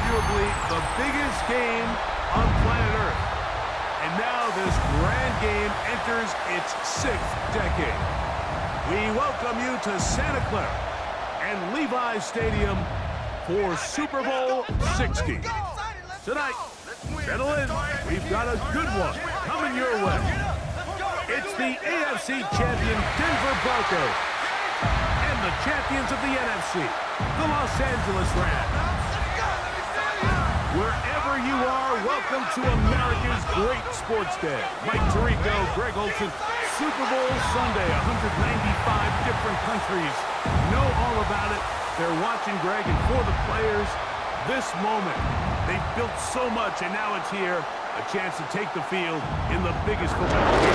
arguably the biggest game on planet Earth. And now this grand game enters its 6th decade. We welcome you to Santa Clara and Levi's Stadium for Super Bowl 60. Tonight, settle in, we've got a good one coming your way. It's the AFC champion Denver Broncos and the champions of the NFC, the Los Angeles Rams. Wherever you are, welcome to America's great sports day. Mike Tirico, Greg Olson, Super Bowl Sunday, 195 different countries know all about it. They're watching, Greg, and for the players, this moment, they've built so much, and now it's here, a chance to take the field in the biggest football game.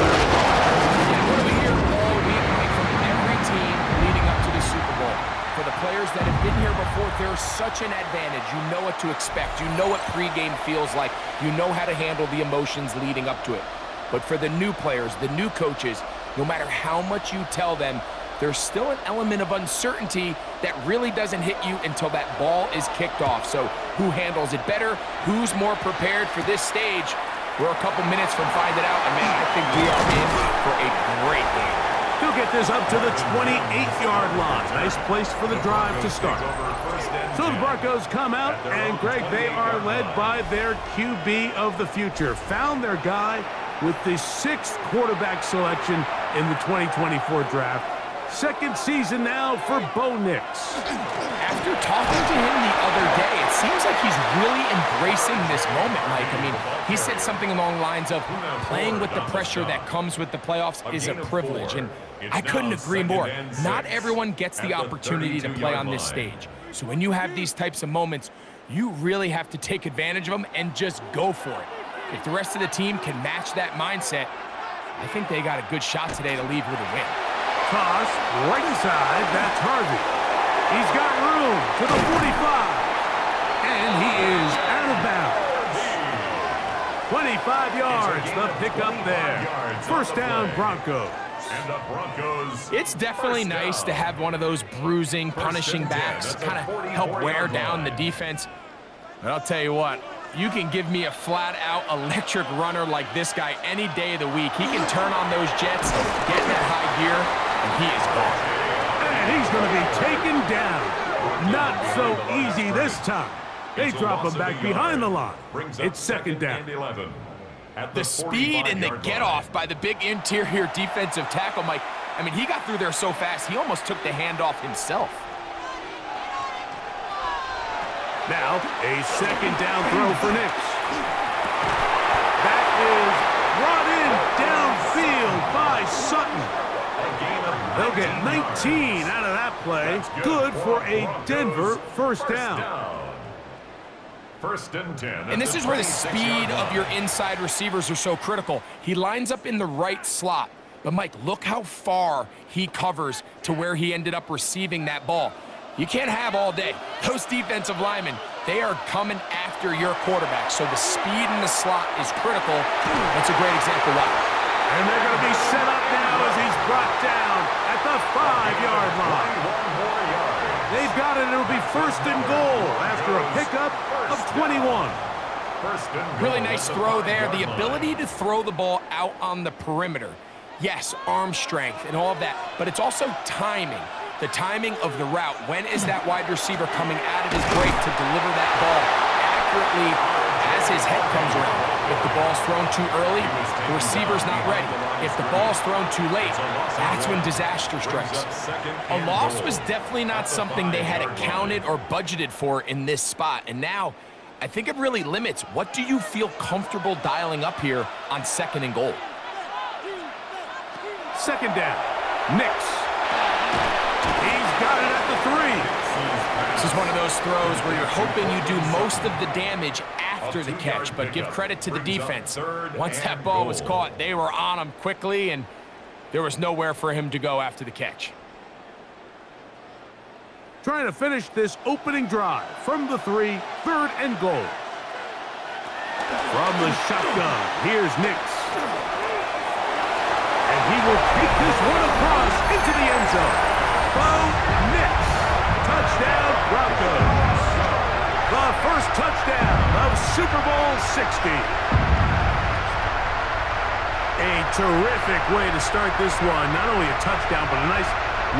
Yeah, we're here all week, Mike, from every team leading up to the Super Bowl. For the players that have been here before, there's such an advantage. You know what to expect. You know what pregame feels like. You know how to handle the emotions leading up to it. But for the new players, the new coaches, no matter how much you tell them, there's still an element of uncertainty that really doesn't hit you until that ball is kicked off. So who handles it better? Who's more prepared for this stage? We're a couple minutes from finding out, and man, I think we are in for a great game. He'll get this up to the 28-yard line. Nice place for the drive to start. So the Broncos come out, and Greg, they are led by their QB of the future. Found their guy with the 6th quarterback selection in the 2024 draft. Second season now for Bo Nix. After talking to him the other day, it seems like he's really embracing this moment, Mike. I mean, he said something along the lines of playing with the pressure that comes with the playoffs is a privilege, and I couldn't agree more. Not everyone gets the opportunity to play on this stage. So when you have these types of moments, you really have to take advantage of them and just go for it. If the rest of the team can match that mindset, I think they got a good shot today to leave with a win. Toss, right side, that's Harvey. He's got room to the 45. And he is out of bounds. 25 yards, the pickup there. First down, Broncos. And the Broncos. It's definitely nice to have one of those bruising, punishing backs, kind of help wear down the defense. But I'll tell you what, you can give me a flat-out electric runner like this guy any day of the week. He can turn on those jets, get in that high gear, and he is gone. And he's going to be taken down. Not so easy this time. They drop him back behind the line. It's second down. The speed and the get-off by the big interior defensive tackle, Mike. I mean, he got through there so fast, he almost took the handoff himself. Now, a second down throw for Nix. That is brought in downfield by Sutton. They'll get 19 out of that play. Good for a Denver first down. First and 10. And this is where the speed of your inside receivers are so critical. He lines up in the right slot. But, Mike, look how far he covers to where he ended up receiving that ball. You can't have all day. Those defensive linemen, they are coming after your quarterback. So the speed in the slot is critical. That's a great example why. And they're going to be set up now as he's brought down at the 5-yard line. They've got it. It'll be first and goal after a pickup of 21. Really nice throw there. The ability to throw the ball out on the perimeter. Yes, arm strength and all of that, but it's also timing. The timing of the route. When is that wide receiver coming out of his break to deliver that ball accurately as his head comes around? If the ball's thrown too early, the receiver's not ready. If the ball's thrown too late, that's when disaster strikes. A loss was definitely not something they had accounted or budgeted for in this spot. And now, I think it really limits what do you feel comfortable dialing up here on second and goal. Second down. Nix. He's got it at the 3. This is one of those throws where you're hoping you do most of the damage after the catch, but give credit to the defense. Once that ball was caught, they were on him quickly, and there was nowhere for him to go after the catch. Trying to finish this opening drive from the 3, third and goal. From the shotgun, here's Nix. And he will take this one across into the end zone. Bo Nix. Touchdown, Broncos. The first touchdown of Super Bowl 60. A terrific way to start this one. Not only a touchdown, but a nice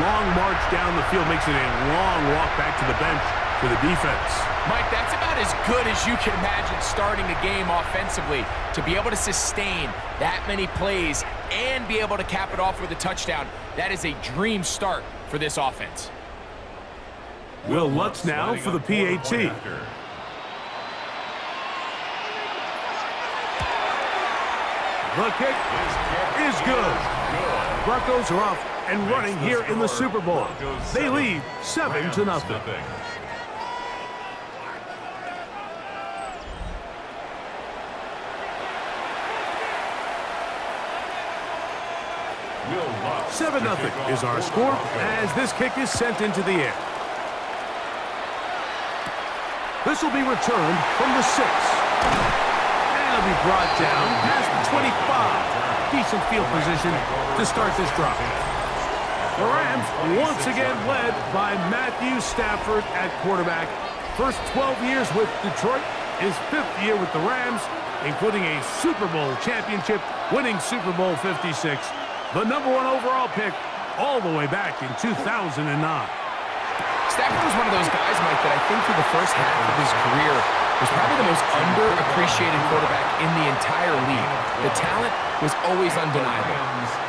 long march down the field. Makes it a long walk back to the bench for the defense. Mike, that's about as good as you can imagine starting a game offensively. To be able to sustain that many plays and be able to cap it off with a touchdown, that is a dream start for this offense. Will Lutz now for the PAT. The kick is good. Broncos are off and running here in the Super Bowl. They lead 7-0. Seven 0 is our score as this kick is sent into the air. This will be returned from the 6. And it'll be brought down past the 25. Decent field position to start this drive. The Rams once again led by Matthew Stafford at quarterback. First 12 years with Detroit, his 5th year with the Rams, including a Super Bowl championship, winning Super Bowl 56. The #1 overall pick all the way back in 2009. Stafford was one of those guys, Mike, that I think for the first half of his career was probably the most underappreciated quarterback in the entire league. The talent was always undeniable.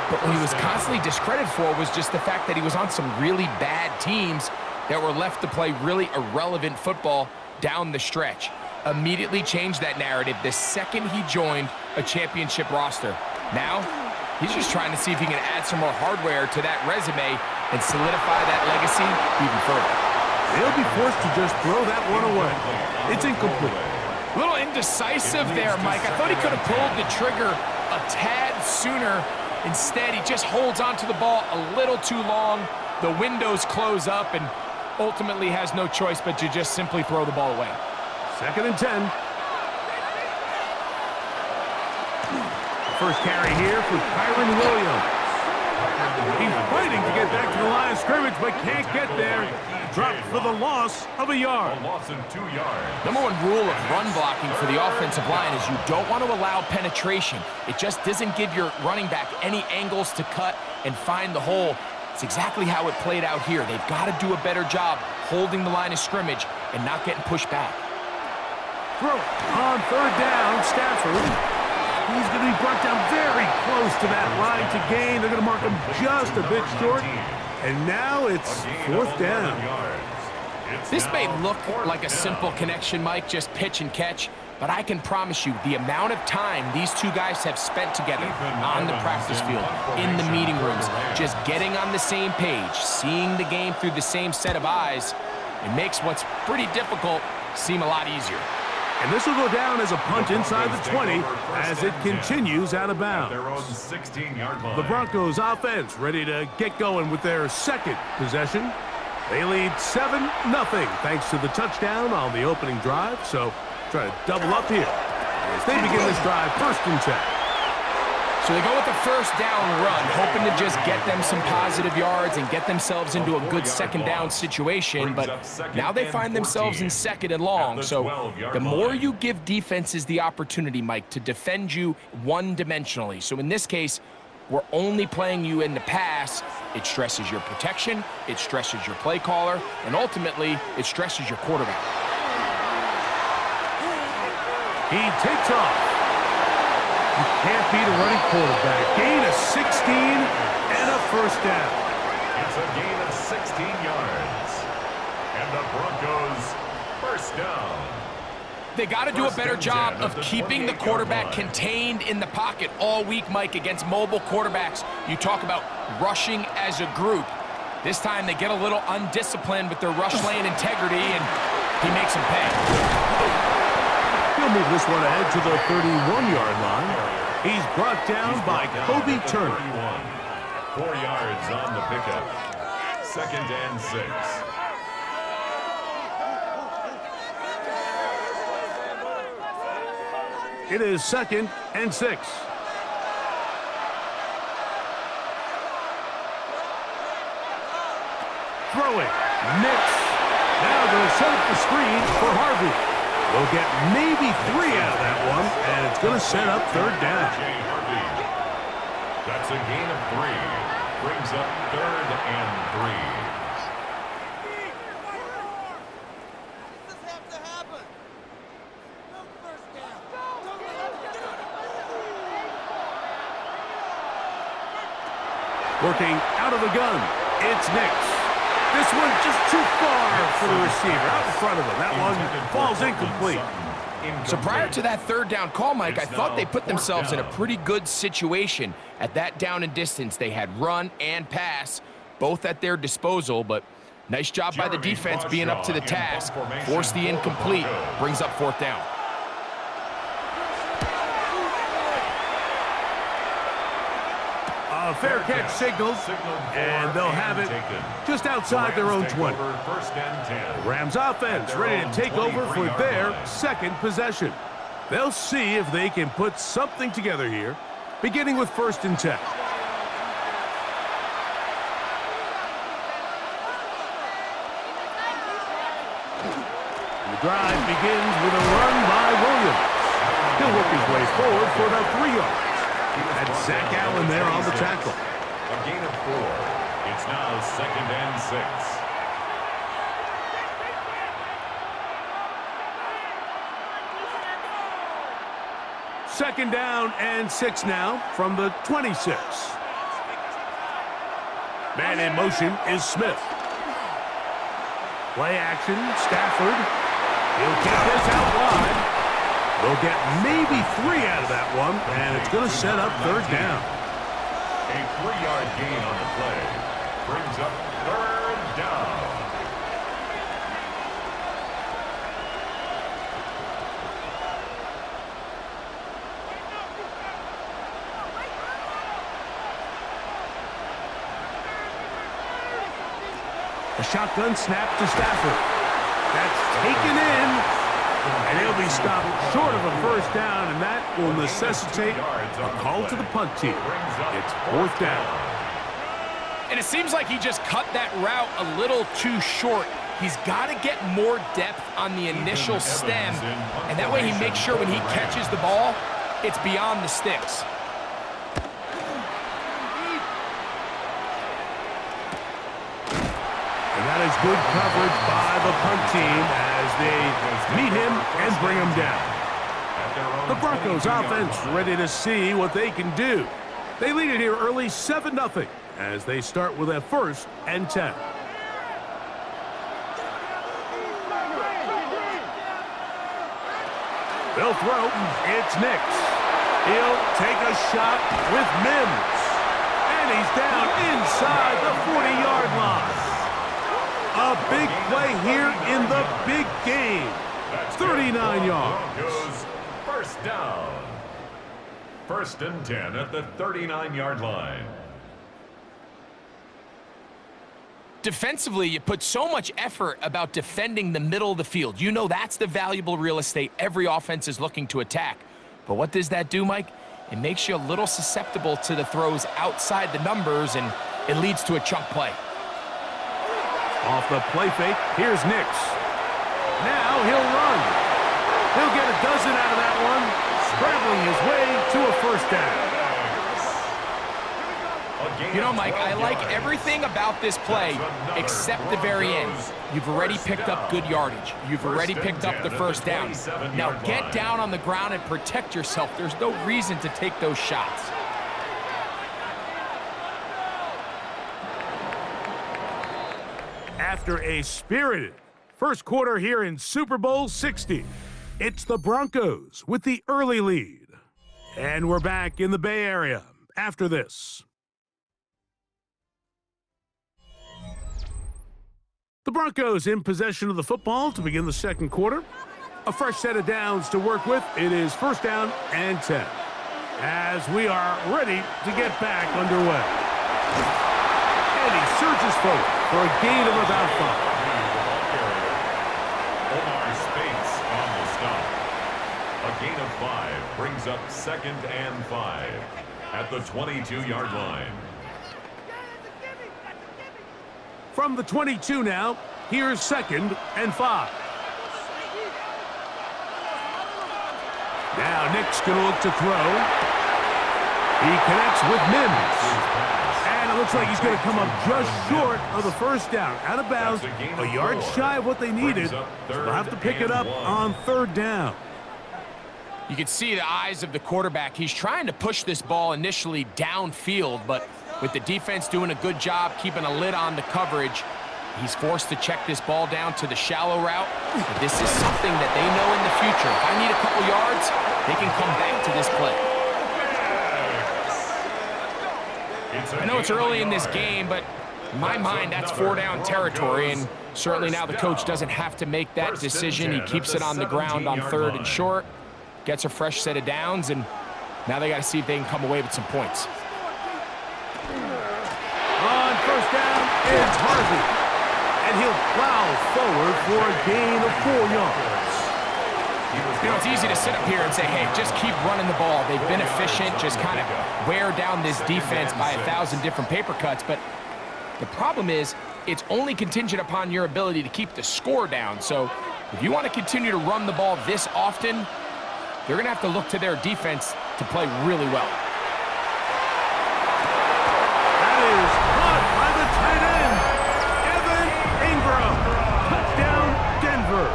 But what he was constantly discredited for was just the fact that he was on some really bad teams that were left to play really irrelevant football down the stretch. Immediately changed that narrative the second he joined a championship roster. Now, he's just trying to see if he can add some more hardware to that resume and solidify that legacy even further. He'll be forced to just throw that one away. It's incomplete. A little indecisive there, Mike. I thought he could have pulled the trigger a tad sooner. Instead, he just holds onto the ball a little too long. The windows close up and ultimately has no choice but to just simply throw the ball away. 2nd and 10. First carry here for Kyron Williams. He's fighting to get back to the line of scrimmage, but can't get there. Dropped for the loss of a yard. A loss of 2 yards. #1 rule of run blocking for the offensive line is you don't want to allow penetration. It just doesn't give your running back any angles to cut and find the hole. It's exactly how it played out here. They've got to do a better job holding the line of scrimmage and not getting pushed back. Throw on 3rd down, Stafford. He's going to be brought down very close to that line to gain. They're going to mark him just a bit short. And now it's 4th down. This may look like a simple connection, Mike, just pitch and catch, but I can promise you the amount of time these two guys have spent together on the practice field, in the meeting rooms, just getting on the same page, seeing the game through the same set of eyes, it makes what's pretty difficult seem a lot easier. And this will go down as a punt inside the 20 as it continues out of bounds. The Broncos offense ready to get going with their 2nd possession. They lead 7-0 thanks to the touchdown on the opening drive. So try to double up here as they begin this drive 1st and 10. So they go with the 1st down run, hoping to just get them some positive yards and get themselves into a good 2nd down situation, but now they find themselves in 2nd and long. So the more you give defenses the opportunity, Mike, to defend you one-dimensionally. So in this case, we're only playing you in the pass. It stresses your protection, it stresses your play caller, and ultimately, it stresses your quarterback. He takes off. You can't beat a running quarterback. Gain of 16 and a 1st down. It's a gain of 16 yards. And the Broncos 1st down. They got to do a better job of keeping the quarterback contained in the pocket all week, Mike, against mobile quarterbacks. You talk about rushing as a group. This time they get a little undisciplined with their rush lane integrity, and he makes them pay. He'll move this one ahead to the 31-yard line. He's brought down by Kobe Turner. 4 yards on the pickup. 2nd and 6. It is 2nd and 6. Throwing. Mix. Now they'll set up the screen for Harvey. We'll get maybe 3 out of that one, and it's going to set up third down. That's a gain of 3. Brings up 3rd and 3. Working out of the gun, it's Nix. This one just too far for the receiver, out in front of him. That one falls incomplete. So prior to that third down call, Mike, I thought they put themselves in a pretty good situation at that down and distance. They had run and pass, both at their disposal, but nice job by the defense being up to the task. Force the incomplete, brings up 4th down. A fair catch signaled, and they'll have it just outside their own 20. The Rams offense ready to take over for their second possession. They'll see if they can put something together here, beginning with 1st and 10. The drive begins with a run by Williams. He'll work his way forward for about 3 yards. And Zach Allen there on the tackle. A gain of 4. It's now 2nd and 6. Second down and 6 now from the 26. Man in motion is Smith. Play action, Stafford. He'll get this out wide. We'll get maybe 3 out of that one, and it's going to set up third down. A 3-yard gain on the play. Brings up 3rd down. A shotgun snap to Stafford. That's taken in. And he'll be stopped short of a 1st down, and that will necessitate a call to the punt team. It's 4th down. And it seems like he just cut that route a little too short. He's got to get more depth on the initial stem, and that way he makes sure when he catches the ball, it's beyond the sticks. And that is good coverage by the punt team as they meet him and bring him down. The Broncos offense ready to see what they can do. They lead it here early 7-0 as they start with a 1st and 10. They'll throw. It's Nix. He'll take a shot with Mims. And he's down inside the 40-yard line. A big play here in the big game. 39 yards. Broncos 1st down. 1st and 10 at the 39-yard line. Defensively, you put so much effort about defending the middle of the field. You know that's the valuable real estate every offense is looking to attack. But what does that do, Mike? It makes you a little susceptible to the throws outside the numbers, and it leads to a chunk play. Off the play fake, here's Nix. Now he'll run. He'll get a dozen out of that one, scrambling his way to a 1st down. You know, Mike, I like everything about this play except the very end. You've already picked up good yardage. You've already picked up the 1st down. Now get down on the ground and protect yourself. There's no reason to take those shots. After a spirited first quarter here in Super Bowl 60, it's the Broncos with the early lead. And we're back in the Bay Area after this. The Broncos in possession of the football to begin the second quarter. A fresh set of downs to work with. It is 1st down and 10. As we are ready to get back underway. And he surges forward for a gain of about 5. Omar Speights on the stop. A gain of 5 brings up 2nd and 5 at the 22-yard line. From the 22 now, here's 2nd and 5. Now Nick's going to look to throw. He connects with Mims. And it looks like he's going to come up just short of the first down. Out of bounds, a yard shy of what they needed. So they'll have to pick it up on third down. You can see the eyes of the quarterback. He's trying to push this ball initially downfield, but with the defense doing a good job keeping a lid on the coverage, he's forced to check this ball down to the shallow route. But this is something that they know in the future. If I need a couple yards, they can come back to this play. I know it's early in this game, but in my mind, that's 4-down territory, and certainly now the coach doesn't have to make that decision. He keeps it on the ground on 3rd and short, gets a fresh set of downs, and now they got to see if they can come away with some points. On first down, it's Harvey, and he'll plow forward for a gain of 4 yards. You know, it's easy to sit up here and say, hey, just keep running the ball. They've been efficient, just kind of wear down this defense by 1,000 different paper cuts. But the problem is, it's only contingent upon your ability to keep the score down. So if you want to continue to run the ball this often, they're going to have to look to their defense to play really well. That is caught by the tight end, Evan Ingram. Touchdown, Denver.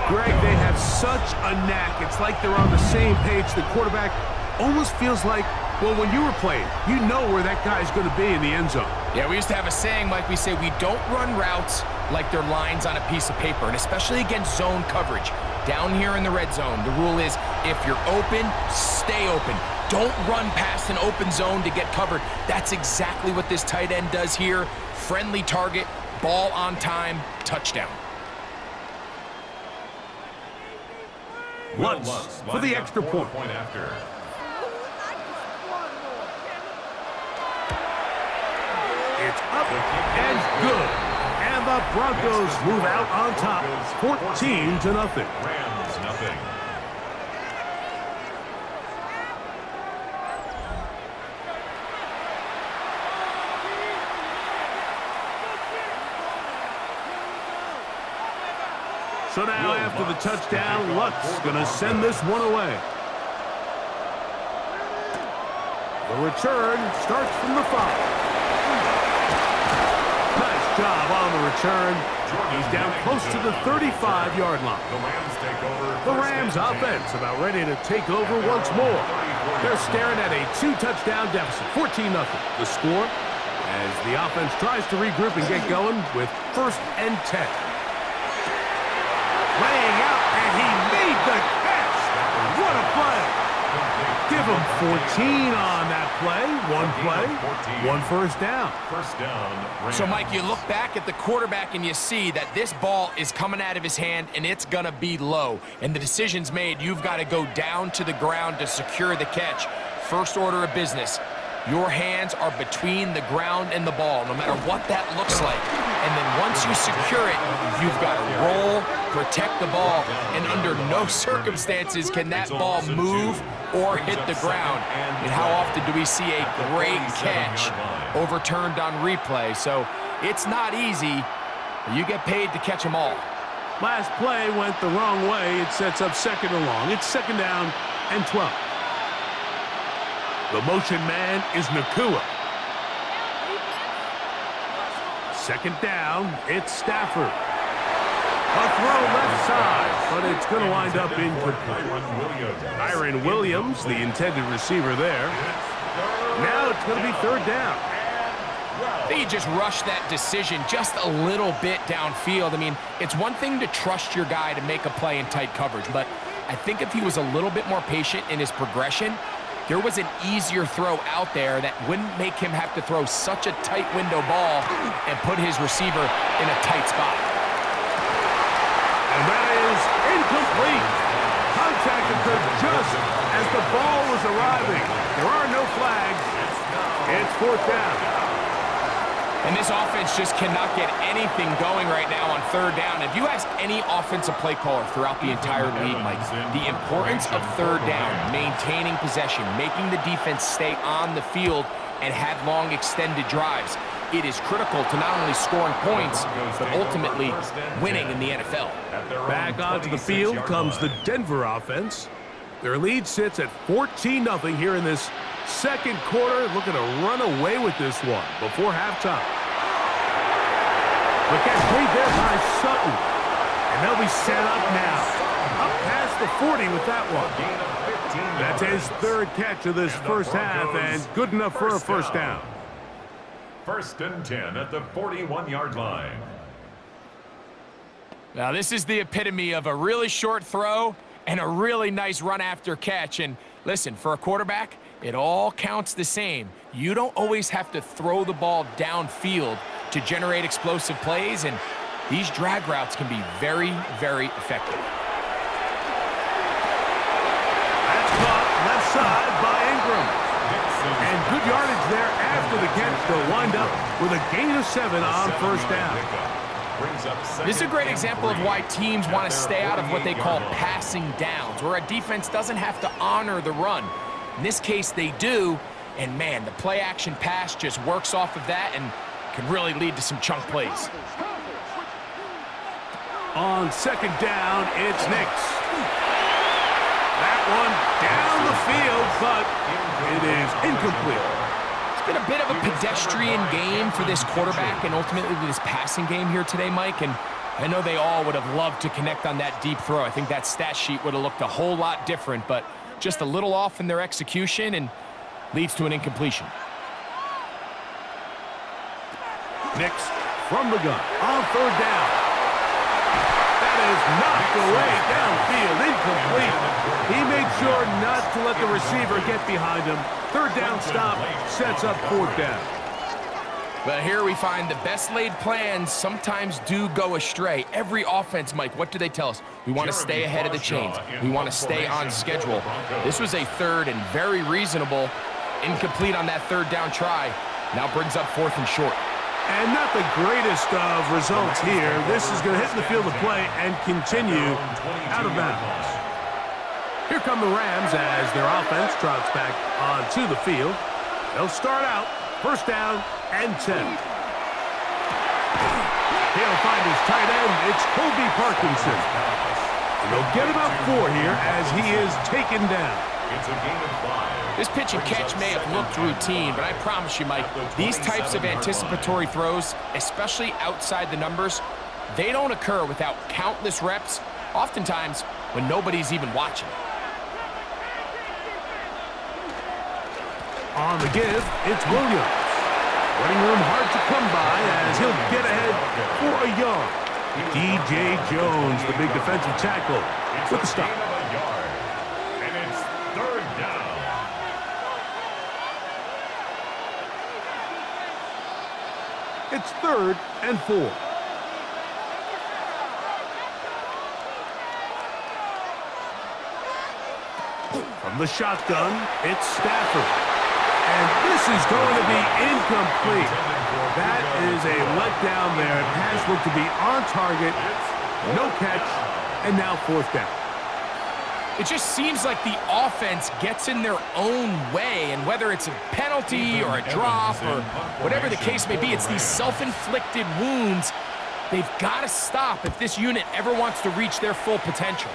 Greg, they have such a knack. It's like they're on the same page. The quarterback almost feels like, well, when you were playing, you know where that guy's going to be in the end zone. Yeah, we used to have a saying, Mike, we say we don't run routes like they're lines on a piece of paper, and especially against zone coverage. Down here in the red zone, the rule is if you're open, stay open. Don't run past an open zone to get covered. That's exactly what this tight end does here. Friendly target, ball on time, touchdown. Lutz for the extra point. After. It's up and good. And the Broncos move out on top, 14-0. Rams, nothing. So now after the touchdown, Lutz going to send this one away. The return starts from the 5. Nice job on the return. He's down close to the 35-yard line. The Rams offense about ready to take over once more. They're staring at a 2-touchdown deficit, 14-0. The score as the offense tries to regroup and get going with 1st and 10. Laying out, and he made the catch. What a play. Give him 14 on that play. One play, 1 first down. So, Mike, you look back at the quarterback and you see that this ball is coming out of his hand and it's going to be low. And the decision's made. You've got to go down to the ground to secure the catch. First order of business. Your hands are between the ground and the ball, no matter what that looks like. And then once you secure it, you've got to roll, protect the ball, and under no circumstances can that ball move or hit the ground. And how often do we see a great catch overturned on replay? So it's not easy. You get paid to catch them all. Last play went the wrong way. It sets up 2nd and long. It's 2nd down and 12. The motion man is Nakua. 2nd down, it's Stafford. A throw left side, but it's going to wind up incomplete. Kyren Williams, the intended receiver there. Now it's going to be 3rd down. I think he just rushed that decision just a little bit downfield. I mean, it's one thing to trust your guy to make a play in tight coverage, but I think if he was a little bit more patient in his progression, there was an easier throw out there that wouldn't make him have to throw such a tight window ball and put his receiver in a tight spot. And that is incomplete. Contact occurred just as the ball was arriving. There are no flags. It's 4th down. And this offense just cannot get anything going right now on 3rd down. If you ask any offensive play caller throughout the entire league, Mike, the importance of 3rd down, maintaining possession, making the defense stay on the field and have long extended drives, it is critical to not only scoring points, but ultimately winning in the NFL. Back onto the field comes the Denver offense. Their lead sits at 14-0 here in this second quarter, looking to run away with this one before halftime. Look at played there by Sutton. And they'll be set up now. Up past the 40 with that one. That's his third catch of this first half, and good enough for a first down. 1st and 10 at the 41-yard line. Now, this is the epitome of a really short throw and a really nice run after catch. And listen, for a quarterback, it all counts the same. You don't always have to throw the ball downfield to generate explosive plays, and these drag routes can be very, very effective. That's caught left side by Ingram. And good yardage there after the catch to wind up with a gain of 7 on first down. This is a great example of why teams want to stay out of what they call passing downs, where a defense doesn't have to honor the run. In this case, they do, and man, the play-action pass just works off of that and can really lead to some chunk plays. On second down, it's Nix. That one down the field, but it is incomplete. It's been a bit of a pedestrian game for this quarterback and ultimately this passing game here today, Mike, and I know they all would have loved to connect on that deep throw. I think that stat sheet would have looked a whole lot different, but just a little off in their execution and leads to an incompletion. Nix from the gun on third down. That is knocked away downfield, incomplete. He made sure not to let the receiver get behind him. Third down stop sets up fourth down. But here we find the best laid plans sometimes do go astray. Every offense, Mike, what do they tell us? We want to stay ahead of the chains. We want to stay on schedule. This was a third and very reasonable. Incomplete on that third down try. Now brings up 4th and short. And not the greatest of results here. This is going to hit in the field of play and continue out of bounds. Here come the Rams as their offense trots back onto the field. They'll start out first down and 10. He'll find his tight end. It's Colby Parkinson. And they'll get about 4 here as he is taken down. It's a gain of 5. This pitch and catch may have looked routine, but I promise you, Mike, these types of anticipatory throws, especially outside the numbers, they don't occur without countless reps, oftentimes when nobody's even watching. On the give, it's Williams. Running room hard to come by as he'll get ahead for a yard. DJ Jones, the big defensive tackle, with the stop. And it's 3rd down. It's 3rd and 4. From the shotgun, it's Stafford. And this is going to be incomplete. That is a letdown there. Pass looked to be on target. No catch. And now 4th down. It just seems like the offense gets in their own way, and whether it's a penalty or a drop or whatever the case may be, it's these self-inflicted wounds. They've got to stop if this unit ever wants to reach their full potential.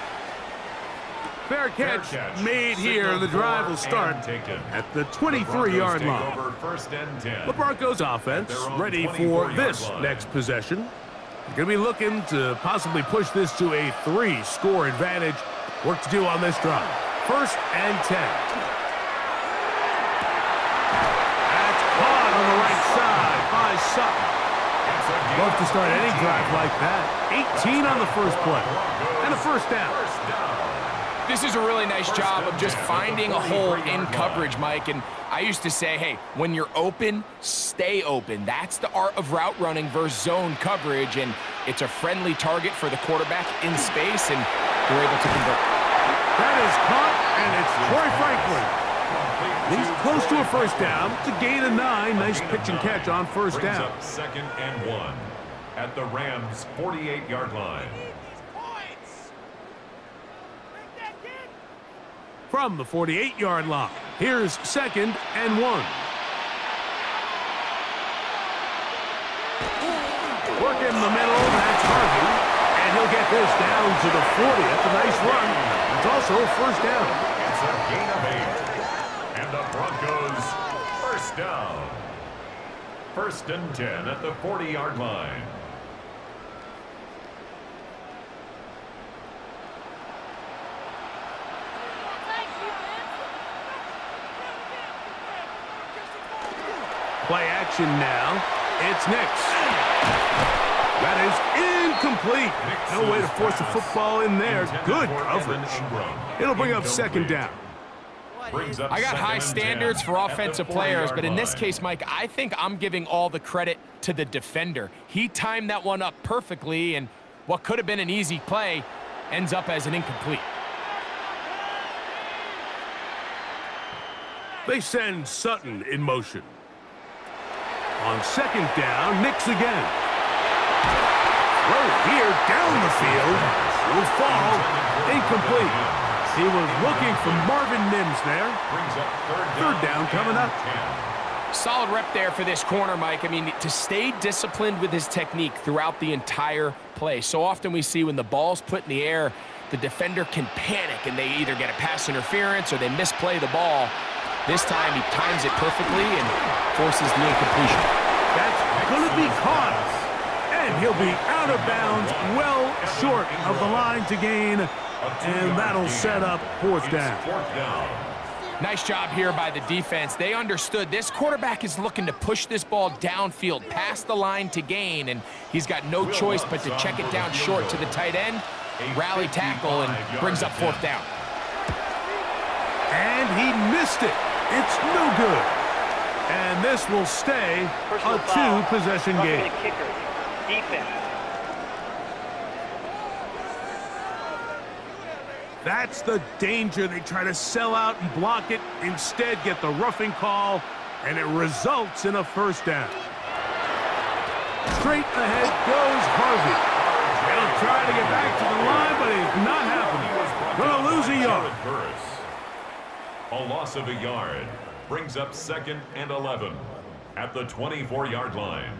Fair catch made here. The drive will start at the 23-yard line. The Broncos offense ready for this next possession. They're going to be looking to possibly push this to a 3-score advantage. Work to do on this drive. 1st and 10. That's caught on the right side by Sutton. Love to start any drive like that. 18 on the first play. And a first down. This is a really nice job of just finding a hole in coverage, Mike. And I used to say, hey, when you're open, stay open. That's the art of route running versus zone coverage. And it's a friendly target for the quarterback in space, and they're able to convert. That is caught, and it's Troy Franklin. He's close to a first down to gain a 9. Nice pitch and catch on first down. Up 2nd and 1 at the Rams' 48-yard line. From the 48-yard line, here's 2nd and 1. in the middle, that's Harvey. And he'll get this down to the 40. That's a nice run. It's also first down. It's a gain of 8. And the Broncos first down. 1st and 10 at the 40-yard line. Play action now. It's Nix. That is incomplete. No way to force the football in there. Good coverage. It'll bring up second down. I got high standards for offensive players, but in this case, Mike, I think I'm giving all the credit to the defender. He timed that one up perfectly, and what could have been an easy play ends up as an incomplete. They send Sutton in motion. On second down, Nix again. Throw here down the field. Will fall. Incomplete. He was looking for Marvin Mims there. Third down coming up. Solid rep there for this corner, Mike. I mean, to stay disciplined with his technique throughout the entire play. So often we see when the ball's put in the air, the defender can panic, and they either get a pass interference or they misplay the ball. This time he times it perfectly and forces the incompletion. That's going to be caught. And he'll be out of bounds, well short of the line to gain. And that'll set up fourth down. Nice job here by the defense. They understood this quarterback is looking to push this ball downfield past the line to gain, and he's got no choice but to check it down short to the tight end, rally tackle, and brings up fourth down. And he missed it. It's no good. And this will stay a two-possession game. That's the danger. They try to sell out and block it. Instead, get the roughing call, and it results in a first down. Straight ahead goes Harvey. He'll try to get back to the line, but it's not happening. Gonna lose a yard. A loss of a yard brings up 2nd and 11 at the 24-yard line.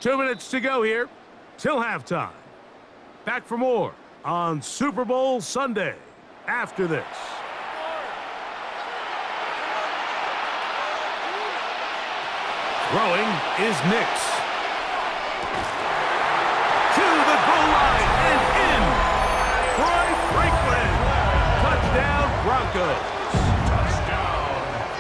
2 minutes to go here till halftime. Back for more on Super Bowl Sunday after this. Throwing is Nix. To the goal line and in. Troy Franklin. Touchdown, Broncos. Touchdown,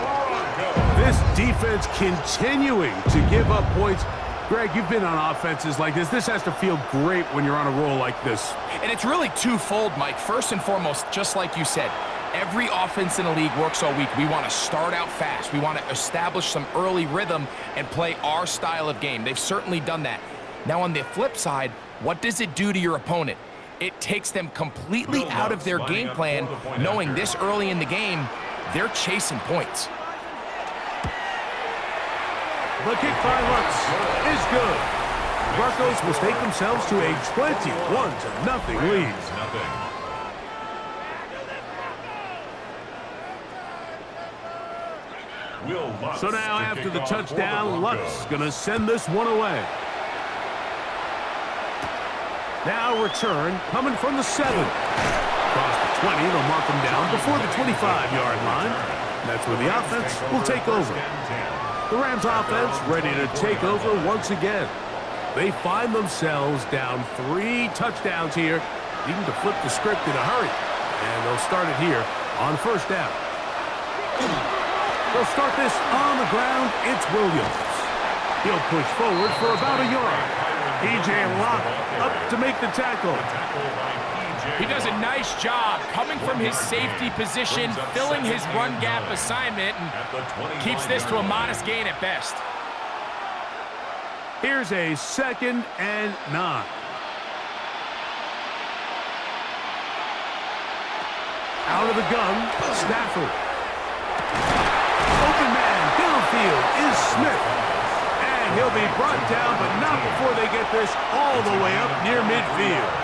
Broncos. This defense continuing to give up points. Greg, you've been on offenses like this. This has to feel great when you're on a roll like this. And it's really twofold, Mike. First and foremost, just like you said, every offense in the league works all week. We want to start out fast. We want to establish some early rhythm and play our style of game. They've certainly done that. Now, on the flip side, what does it do to your opponent? It takes them completely out of their game plan, knowing this early in the game, they're chasing points. The kick by Lutz is good. The Broncos will take themselves to a 21-0 lead. So now after the touchdown, Lutz going to send this one away. Now return coming from the 7. Across the 20, they'll mark them down before the 25-yard line. That's where the offense will take over. The Rams offense ready to take over once again. They find themselves down 3 touchdowns here, needing to flip the script in a hurry. And they'll start it here on first down. They'll start this on the ground. It's Williams. He'll push forward for about a yard. E.J. Lock up to make the tackle. He does a nice job coming from his safety position, filling his run gap assignment, and keeps this to a modest gain at best. Here's a 2nd and 9. Out of the gun, Stafford. Open man downfield is Smith. And he'll be brought down, but not before they get this all the way up near midfield.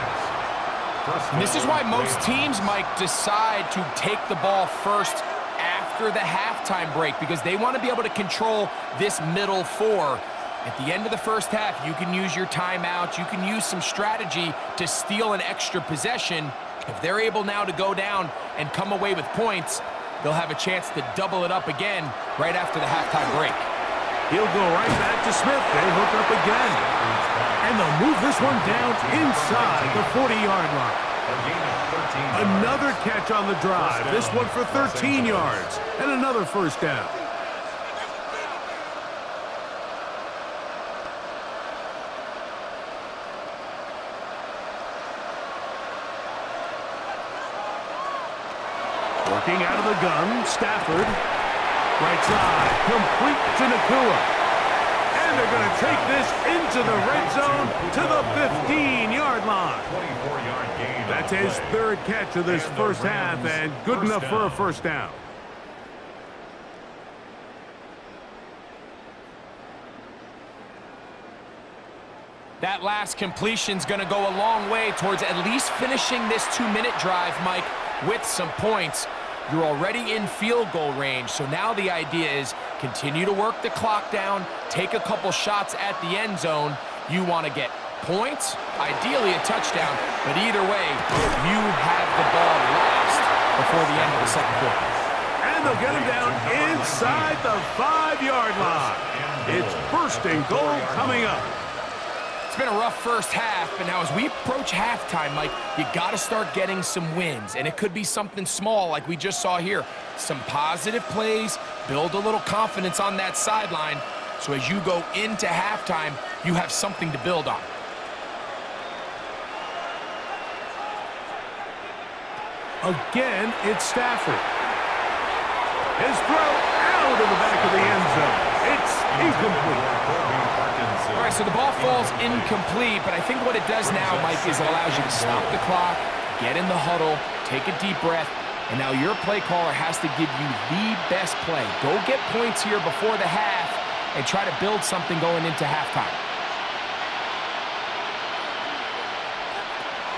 And this is why most teams, Mike, decide to take the ball first after the halftime break, because they want to be able to control this middle 4. At the end of the first half, you can use your timeouts. You can use some strategy to steal an extra possession. If they're able now to go down and come away with points, they'll have a chance to double it up again right after the halftime break. He'll go right back to Smith. They hook up again. And they'll move this one down inside the 40-yard line. Another catch on the drive. This one for 13 yards. And another first down. Working out of the gun, Stafford. Right side, complete to Nakua. And they're going to take this into the red zone to the 15-yard line. 24-yard gain. That's his third catch of this first half, and good enough for a first down. That last completion's going to go a long way towards at least finishing this 2-minute drive, Mike, with some points. You're already in field goal range, so now the idea is continue to work the clock down, take a couple shots at the end zone. You want to get points, ideally a touchdown, but either way, you have the ball last before the end of the second quarter. And they'll get him down inside the 5-yard line. It's first and goal coming up. It's been a rough first half, but now as we approach halftime, Mike, you got to start getting some wins, and it could be something small like we just saw here. Some positive plays, build a little confidence on that sideline, so as you go into halftime, you have something to build on. Again, it's Stafford. His throw out of the back of the end zone. It's incomplete. All right, so the ball falls incomplete, but I think what it does now, Mike, is it allows you to stop the clock, get in the huddle, take a deep breath, and now your play caller has to give you the best play. Go get points here before the half and try to build something going into halftime.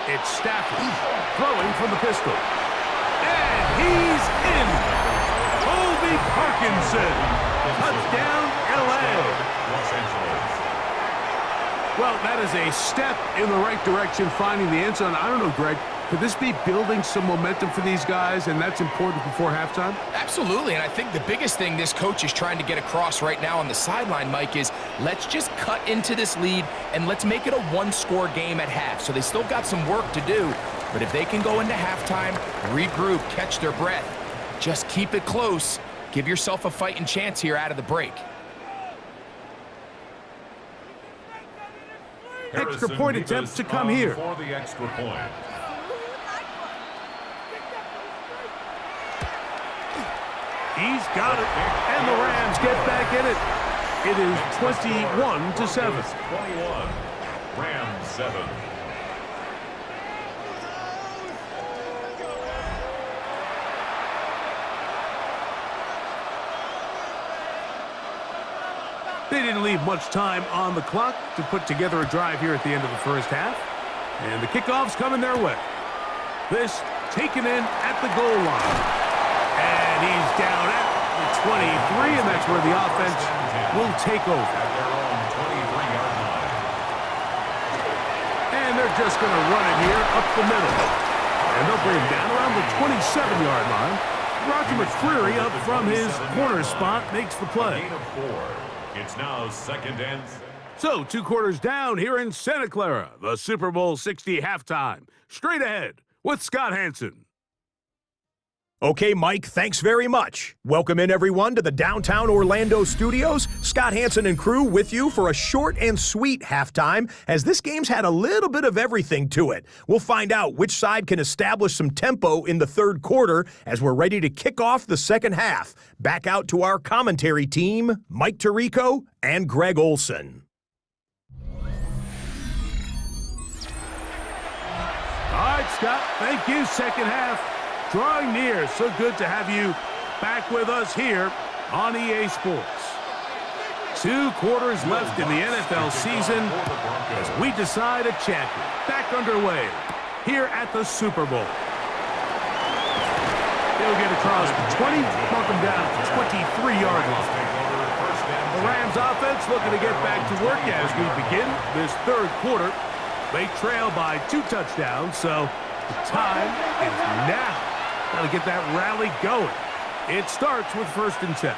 It's Stafford throwing from the pistol. And he's in. Colby Parkinson. Touchdown, L.A. Well, that is a step in the right direction, finding the end zone. I don't know, Greg, could this be building some momentum for these guys, and that's important before halftime? Absolutely, and I think the biggest thing this coach is trying to get across right now on the sideline, Mike, is let's just cut into this lead, and let's make it a one-score game at half. So they still got some work to do, but if they can go into halftime, regroup, catch their breath, just keep it close, give yourself a fighting chance here out of the break. Extra point attempt to come here. For the extra point. He's got it, and the Rams get back in it. It is 21-7. 21, Rams 7. They didn't leave much time on the clock to put together a drive here at the end of the first half. And the kickoff's coming their way. This taken in at the goal line. And he's down at the 23, and that's where the offense will take over. At their own 23-yard line. And they're just going to run it here up the middle. And they'll bring him down around the 27-yard line. Roger McCreary up from his corner spot makes the play. Gain of 4. It's now second and... So, 2 quarters down here in Santa Clara, the Super Bowl 60 halftime. Straight ahead with Scott Hansen. Okay, Mike, thanks very much. Welcome in, everyone, to the downtown Orlando studios. Scott Hansen and crew with you for a short and sweet halftime, as this game's had a little bit of everything to it. We'll find out which side can establish some tempo in the third quarter as we're ready to kick off the second half. Back out to our commentary team, Mike Tirico and Greg Olson. All right, Scott, thank you. Second half drawing near. So good to have you back with us here on EA Sports. 2 quarters left in the NFL season as we decide a champion. Back underway here at the Super Bowl. They'll get across the 20, mark them down to 23-yard line. Rams offense looking to get back to work as we begin this third quarter. They trail by 2 touchdowns, so the time is now. Got to get that rally going. It starts with 1st and 10.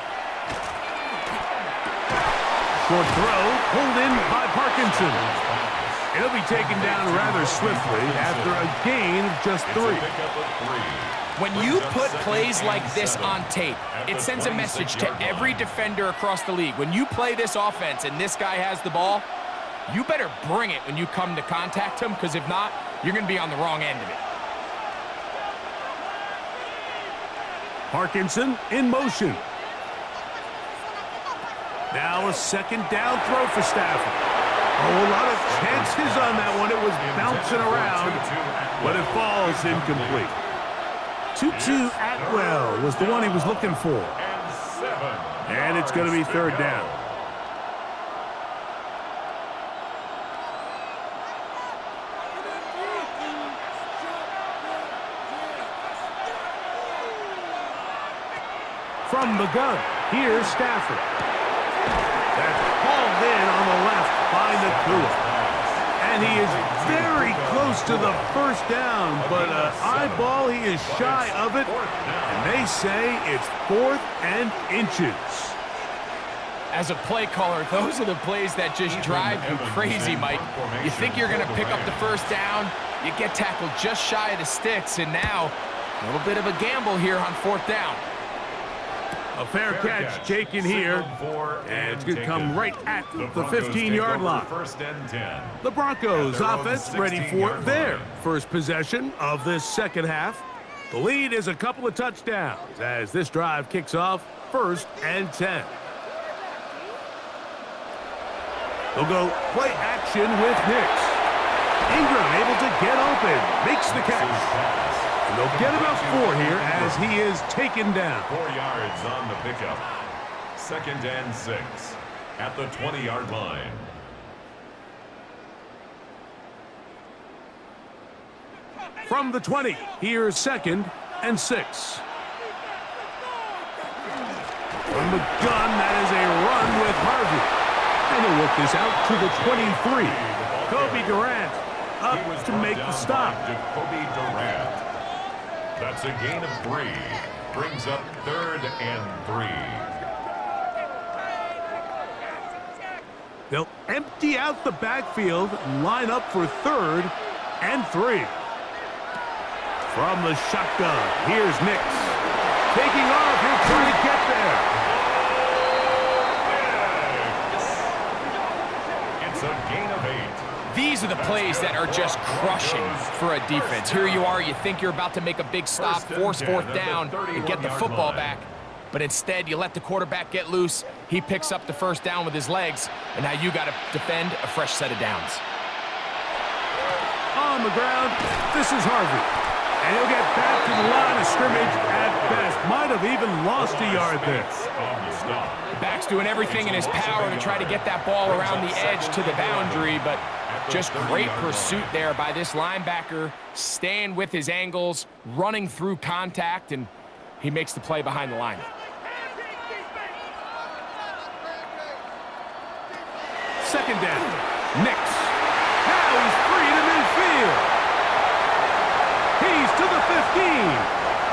Short throw, pulled in by Parkinson. It'll be taken down rather swiftly after a gain of just 3. When you put plays like this on tape, it sends a message to every defender across the league. When you play this offense and this guy has the ball, you better bring it when you come to contact him, because if not, you're going to be on the wrong end of it. Parkinson in motion. Now a 2nd down throw for Stafford. Oh, a lot of chances on that one. It was bouncing around, but it falls incomplete. Tutu Atwell was the one he was looking for. And it's going to be 3rd down. From the gun, here's Stafford. That's hauled in on the left by Nakua. And he is very close to the 1st down, but eyeball, he is shy of it. And they say it's 4th and inches. As a play caller, those are the plays that just drive you crazy, Mike. You think you're going to pick up the 1st down, you get tackled just shy of the sticks, and now a little bit of a gamble here on 4th down. A fair catch taken here, and it's going to come right at the 15-yard line. The Broncos offense ready for their first possession of this second half. The lead is a couple of touchdowns as this drive kicks off 1st and 10. They'll go play action with Nix. Ingram able to get open, makes the catch. And they'll get about 4 here as he is taken down. 4 yards on the pickup. 2nd and 6 at the 20-yard line. From the 20, here's 2nd and 6. From the gun, that is a run with Harvey. And they'll work this out to the 23. Kobe Durant up to make the stop. Kobe Durant. That's a gain of 3. Brings up 3rd and 3. They'll empty out the backfield and line up for 3rd and 3. From the shotgun, here's Nix. Taking off, he'll try to get there. It's a gain of 8. These are the plays that are just crushing for a defense. Here you are, you think you're about to make a big stop, force 4th down, and get the football back. But instead, you let the quarterback get loose. He picks up the 1st down with his legs, and now you got to defend a fresh set of downs. On the ground, this is Harvey. And he'll get back to the line of scrimmage at best. Might have even lost a yard there. Back's doing everything in his power to try to get that ball around the edge to the boundary, but just great pursuit there by this linebacker, staying with his angles, running through contact, and he makes the play behind the line. 2nd down. Nix. Now he's free to midfield. He's to the 15.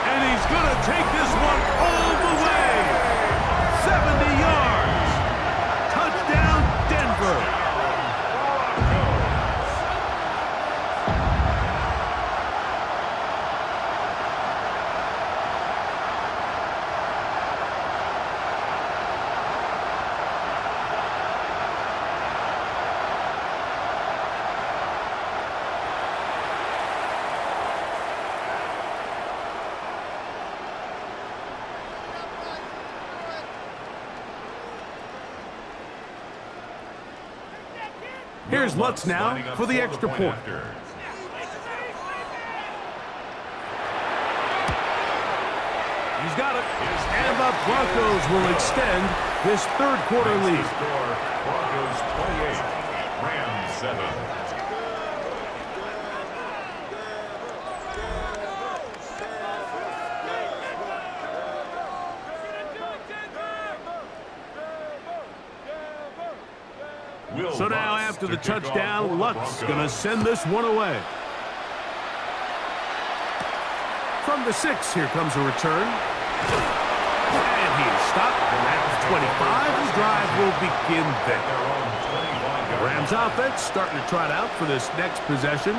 And he's going to take this one all the way. 70 yards. Touchdown, Denver. Here's Lutz now for the extra point. He's got it. And the Broncos will extend this 3rd quarter lead. Broncos 28, Rams 7. After the touchdown, Luck's going to send this one away. From the 6, here comes a return. And he is stopped at the 25. The drive will begin there. The Rams offense starting to trot out for this next possession.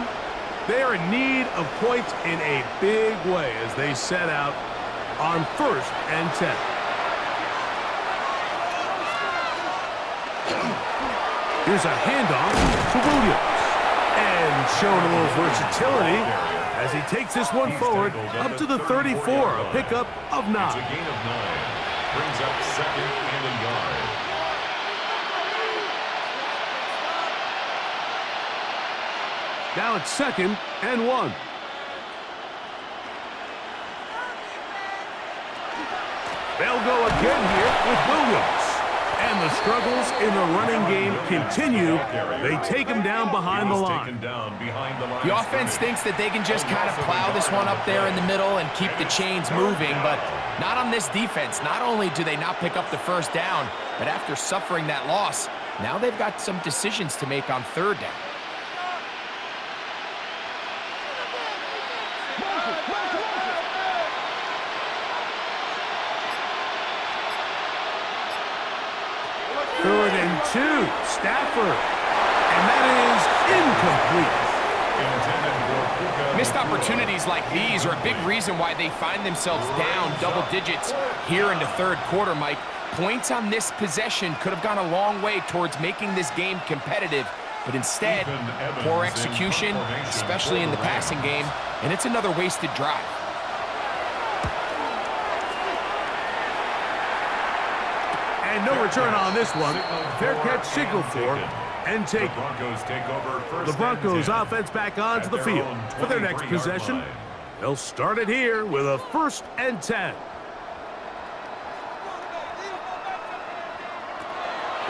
They are in need of points in a big way as they set out on 1st and 10. Here's a handoff to Williams. And showing a little versatility as he takes this one forward up to the 34, a pickup of 9. It's a gain of 9. Brings up 2nd and a yard. Now it's 2nd and 1. They'll go again here with Williams. And the struggles in the running game continue. They take him down behind the line. The offense thinks that they can just kind of plow this one up there in the middle and keep the chains moving, but not on this defense. Not only do they not pick up the 1st down, but after suffering that loss, now they've got some decisions to make on 3rd down. Third and 2, Stafford. And that is incomplete. Missed opportunities like these are a big reason why they find themselves down double digits here in the 3rd quarter, Mike. Points on this possession could have gone a long way towards making this game competitive, but instead, poor execution, especially in the passing game, and it's another wasted drive. And no return on this one. Fair catch signal for and take it. The Broncos offense back onto the field for their next possession. They'll start it here with a 1st and 10.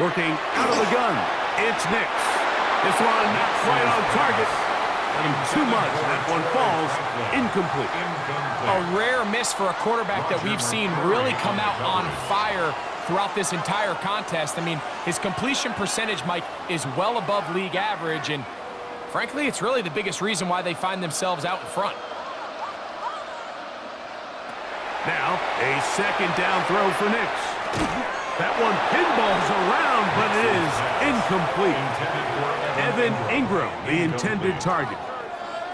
Working out of the gun, it's Nix. This one not quite on target. And too much. That one falls incomplete. A rare miss for a quarterback that we've seen really come out on fire throughout this entire contest. I mean, his completion percentage, Mike, is well above league average, and frankly, it's really the biggest reason why they find themselves out in front. Now, a 2nd down throw for Nix. That one pinballs around, but it is incomplete. Evan Ingram, the intended target.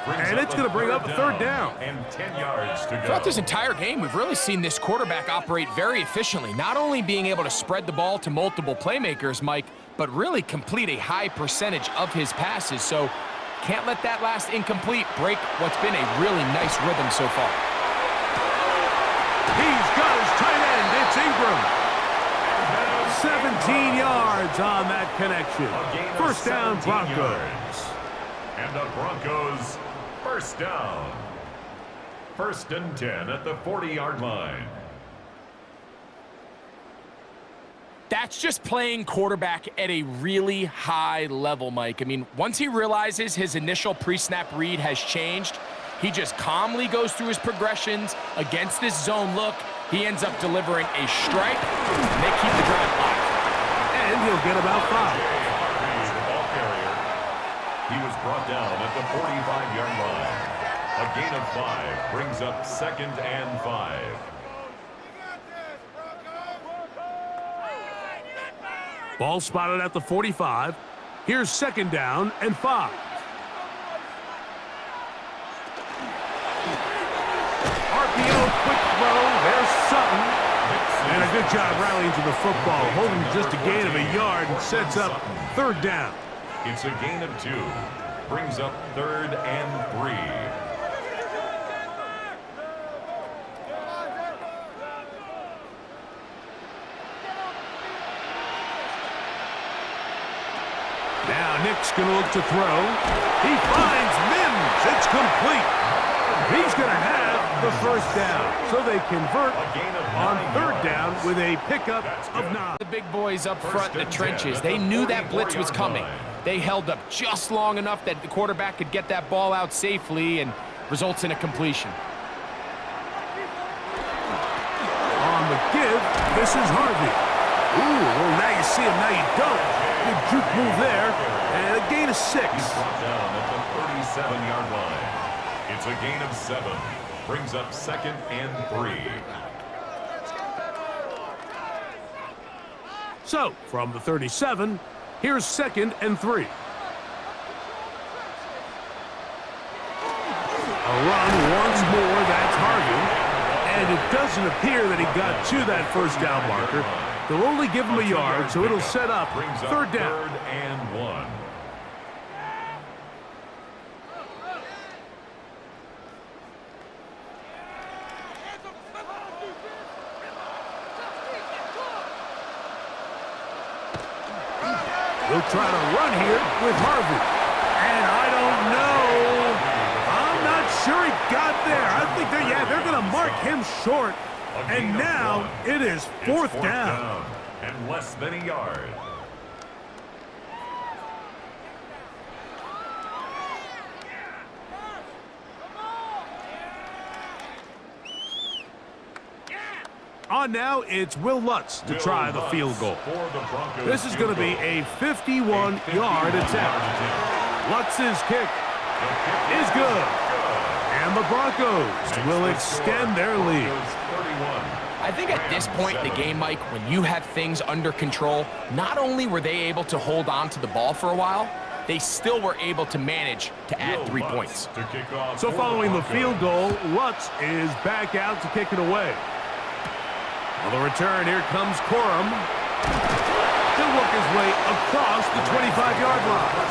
And it's going to bring up a 3rd down. And 10 yards to go. Throughout this entire game, we've really seen this quarterback operate very efficiently, not only being able to spread the ball to multiple playmakers, Mike, but really complete a high percentage of his passes. So can't let that last incomplete break what's been a really nice rhythm so far. He's got his tight end. It's Ingram. 17 yards on that connection. 1st down, Broncos. And the Broncos 1st down. 1st and 10 at the 40-yard line. That's just playing quarterback at a really high level, Mike. I mean, once he realizes his initial pre-snap read has changed, he just calmly goes through his progressions against this zone look. He ends up delivering a strike, and they keep the drive alive. And he'll get about 5. He was brought down at the 45-yard line. A gain of 5 brings up 2nd and 5. Ball spotted at the 45. Here's 2nd down and 5. RPO, quick throw. There's Sutton. And a good job rallying to the football, holding just a gain of a yard and sets up 3rd down. It's a gain of 2. Brings up 3rd and 3. Now Nick's going to look to throw. He finds Mims. It's complete. He's going to have the 1st down. So they convert on 3rd down with a pickup of 9. The big boys up front in the trenches, they knew that blitz was coming. They held up just long enough that the quarterback could get that ball out safely and results in a completion. On the give, this is Harvey. Ooh, well, now you see him, now you don't. Good juke move there, and a gain of 6. He's brought down at the 37-yard line. It's a gain of 7. Brings up 2nd and 3. So, from the 37, here's 2nd and 3. A run once more, that's Harvey. And it doesn't appear that he got to that first down marker. They'll only give him a yard, so it'll set up 3rd down. 3rd and 1. We'll try to run here with Harvey. And I don't know. I'm not sure he got there. I think they're going to mark him short. And now it is 4th down. And less than a yard. On now, it's Will Lutz to try the field goal. This is going to be a 51-yard attempt. Lutz's kick is good. And the Broncos will extend their lead. I think at this point in the game, Mike, when you have things under control, not only were they able to hold on to the ball for a while, they still were able to manage to add 3 points. So following the field goal, Lutz is back out to kick it away. On the return, here comes Corum. He'll work his way across the 25-yard line.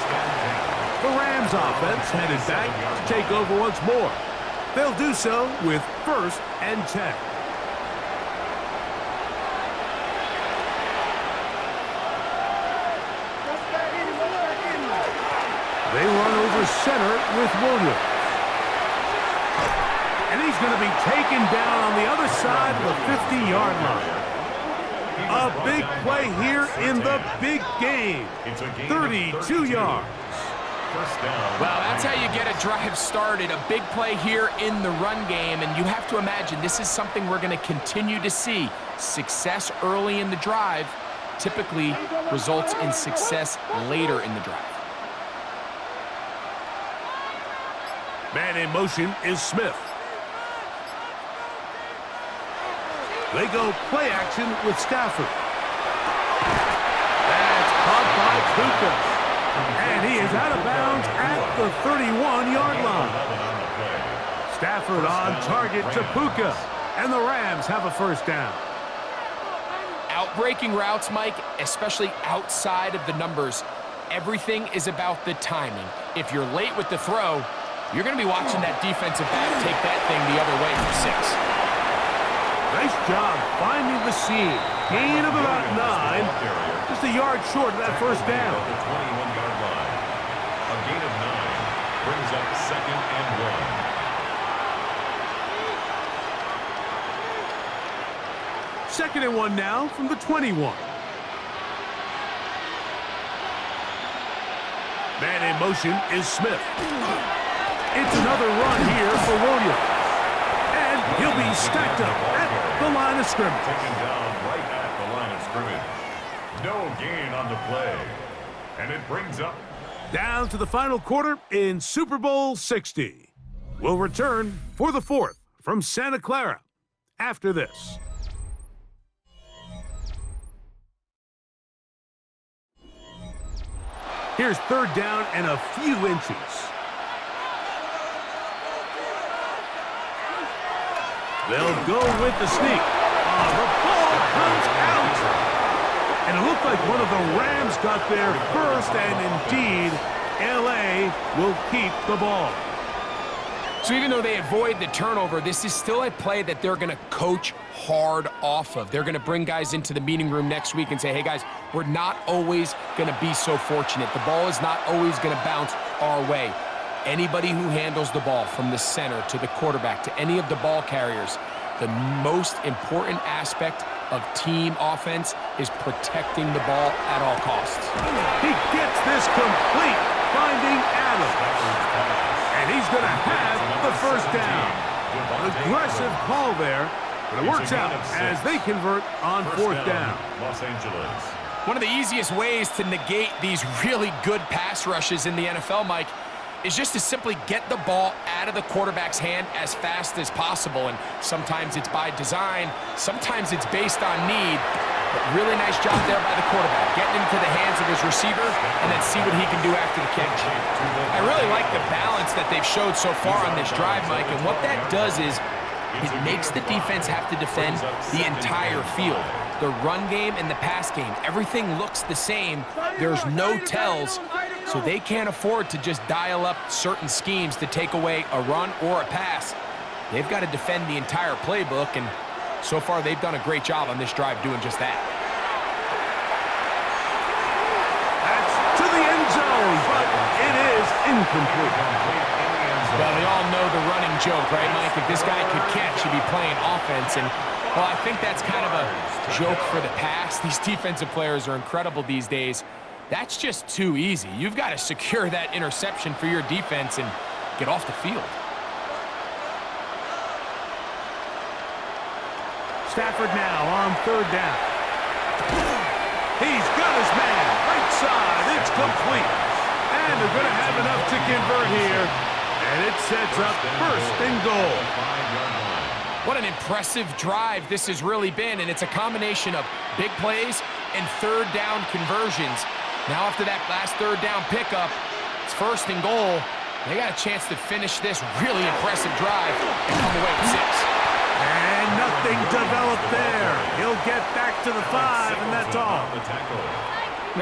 The Rams offense headed back to take over once more. They'll do so with 1st and 10. They run over center with Williams. And he's going to be taken down on the other side of the 50-yard line. A big play here in the big game. 32 yards. Well, that's how you get a drive started. A big play here in the run game. And you have to imagine this is something we're going to continue to see. Success early in the drive typically results in success later in the drive. Man in motion is Smith. They go play action with Stafford. That's caught by Puka. And he is out of bounds at the 31-yard line. Stafford on target to Puka. And the Rams have a 1st down. Outbreaking routes, Mike, especially outside of the numbers, everything is about the timing. If you're late with the throw, you're going to be watching that defensive back take that thing the other way for 6. Nice job finding the seam. Gain of about 9. Just a yard short of that 1st down. The 21-yard line. A gain of 9 brings up 2nd and 1. 2nd and 1 now from the 21. Man in motion is Smith. It's another run here for Williams. And he'll be stacked up at the line of scrimmage. Taken down right at the line of scrimmage. No gain on the play. And it brings up Down to the final quarter in Super Bowl 60. We'll return for the 4th from Santa Clara after this. Here's 3rd down and a few inches. They'll go with the sneak. The ball comes out. And it looked like one of the Rams got there first, and indeed, L.A. will keep the ball. So even though they avoid the turnover, this is still a play that they're going to coach hard off of. They're going to bring guys into the meeting room next week and say, hey, guys, we're not always going to be so fortunate. The ball is not always going to bounce our way. Anybody who handles the ball from the center to the quarterback to any of the ball carriers, the most important aspect of team offense is protecting the ball at all costs. He gets this complete, finding Adams. And he's going to have the 1st down. An aggressive call there, but it works out as they convert on 4th down. Los Angeles. One of the easiest ways to negate these really good pass rushes in the NFL, Mike, is just to simply get the ball out of the quarterback's hand as fast as possible. And sometimes it's by design, sometimes it's based on need. But really nice job there by the quarterback, getting into the hands of his receiver and then see what he can do after the catch. I really like the balance that they've showed so far on this drive, Mike, and what that does is it makes the defense have to defend the entire field. The run game and the pass game, everything looks the same. There's no tells, so they can't afford to just dial up certain schemes to take away a run or a pass. They've got to defend the entire playbook, and so far they've done a great job on this drive doing just that. That's to the end zone, but it is incomplete. Well, we all know the running joke, right, Mike? If this guy could catch, he'd be playing offense, and well, I think that's kind of a joke for the pass. These defensive players are incredible these days. That's just too easy. You've got to secure that interception for your defense and get off the field. Stafford now on third down. He's got his man. Right side. It's complete. And they're going to have enough to convert here. And it sets up first and goal. What an impressive drive this has really been, and it's a combination of big plays and third down conversions. Now after that last third down pickup, it's first and goal. They got a chance to finish this really impressive drive and come away with 6. And nothing developed there. He'll get back to the 5, and that's all.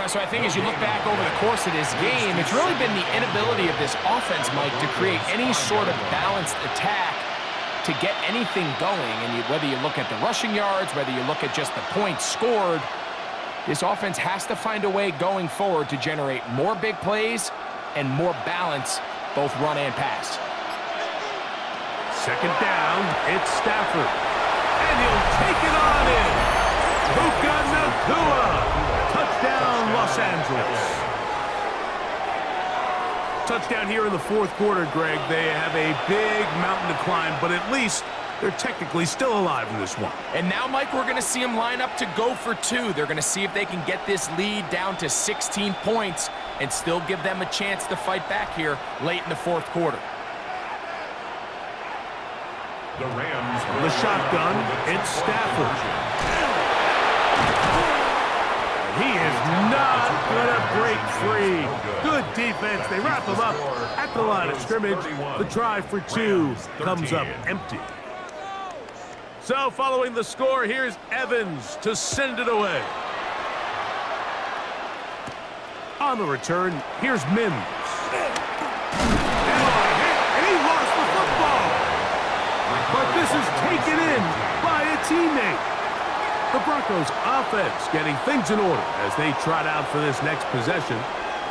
So I think as you look back over the course of this game, it's really been the inability of this offense, Mike, to create any sort of balanced attack to get anything going. And whether you look at the rushing yards, whether you look at just the points scored, this offense has to find a way going forward to generate more big plays and more balance, both run and pass. Second down, it's Stafford. And he'll take it on in. Puka Nacua. Touchdown, Los Angeles. Touchdown here in the fourth quarter, Greg. They have a big mountain to climb, but at least they're technically still alive in this one. And now, Mike, we're going to see them line up to go for 2. They're going to see if they can get this lead down to 16 points and still give them a chance to fight back here late in the fourth quarter. The Rams. The shotgun, it's Stafford. He is not going to break free. Good defense. They wrap him up at the line of scrimmage. The try for 2 comes up empty. So following the score, here's Evans to send it away. On the return, here's Mims. And he lost the football. But this is taken in by a teammate. The Broncos offense getting things in order as they trot out for this next possession.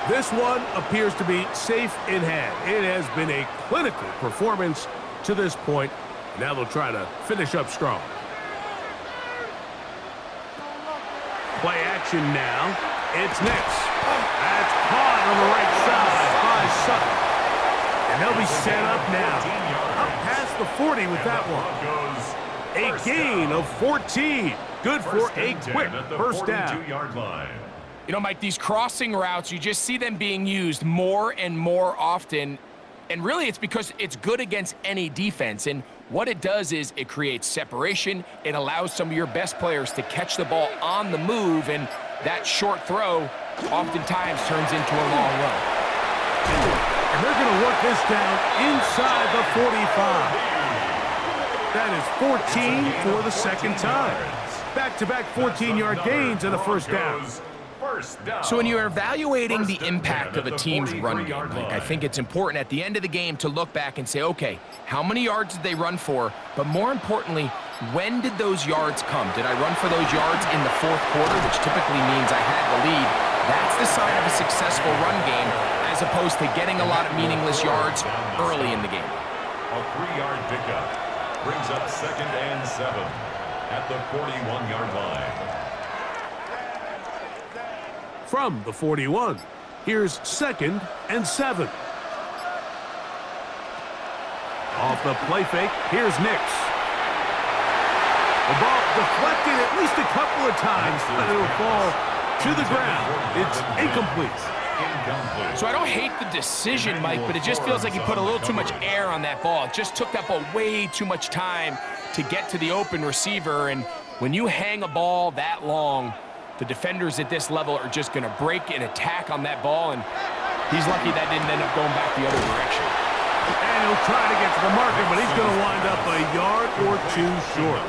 This one appears to be safe in hand. It has been a clinical performance to this point. Now they'll try to finish up strong. Play action now. It's Nix. That's caught on the right side by Sutton. And they'll be set up now. Up past the 40 with that one. A gain of 14. Good for a quick first down. You know, Mike, these crossing routes, you just see them being used more and more often. And really, it's because it's good against any defense. And what it does is it creates separation. It allows some of your best players to catch the ball on the move. And that short throw oftentimes turns into a long run. And they're going to work this down inside the 45. That is 14 for the second time. Back-to-back 14-yard gains and a first down. So when you're evaluating the impact of a team's run game, Mike, I think it's important at the end of the game to look back and say, okay, how many yards did they run for? But more importantly, when did those yards come? Did I run for those yards in the fourth quarter, which typically means I had the lead? That's the sign of a successful run game, as opposed to getting a lot of meaningless yards early in the game. A 3-yard pickup brings up 2nd and 7 at the 41-yard line. From the 41, here's 2nd and 7. Off the play fake, here's Nix. The ball deflected at least a couple of times, but it'll fall to the ground. It's incomplete. So I don't hate the decision, Mike, but it just feels like he put a little too much air on that ball. It just took that ball way too much time to get to the open receiver, and when you hang a ball that long, the defenders at this level are just going to break and attack on that ball, and he's lucky that didn't end up going back the other direction. And he'll try to get to the marker, but he's going to wind up a yard or two short.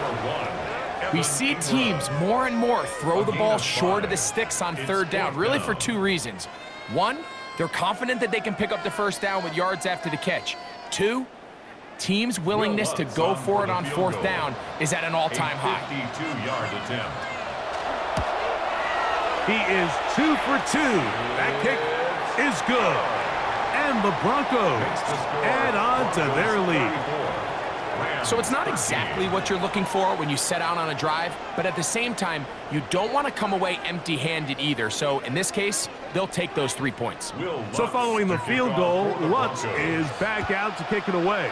We see teams more and more throw the ball short of the sticks on third down, really for two reasons. One, they're confident that they can pick up the first down with yards after the catch. Two, teams' willingness to go for it on fourth down is at an all-time high. 52-yard attempt. He is 2 for 2. That kick is good. And the Broncos add on to their lead. So it's not exactly what you're looking for when you set out on a drive, but at the same time, you don't want to come away empty-handed either. So in this case, they'll take those 3 points. So following the field goal, Lutz is back out to kick it away.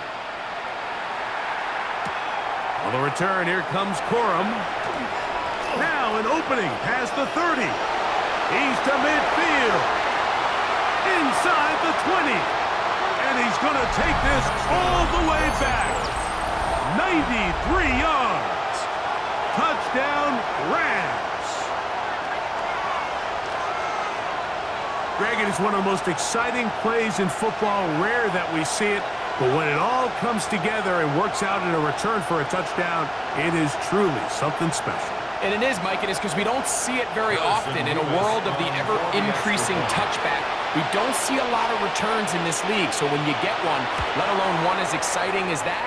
On the return, here comes Corum. Now an opening past the 30. He's to midfield. Inside the 20. And he's going to take this all the way back. 93 yards. Touchdown, Rams. Greg, it is one of the most exciting plays in football. Rare that we see it, but when it all comes together and works out in a return for a touchdown, it is truly something special. And it is, Mike, it is because we don't see it very often in a world of the ever-increasing touchback. We don't see a lot of returns in this league, so when you get one, let alone one as exciting as that,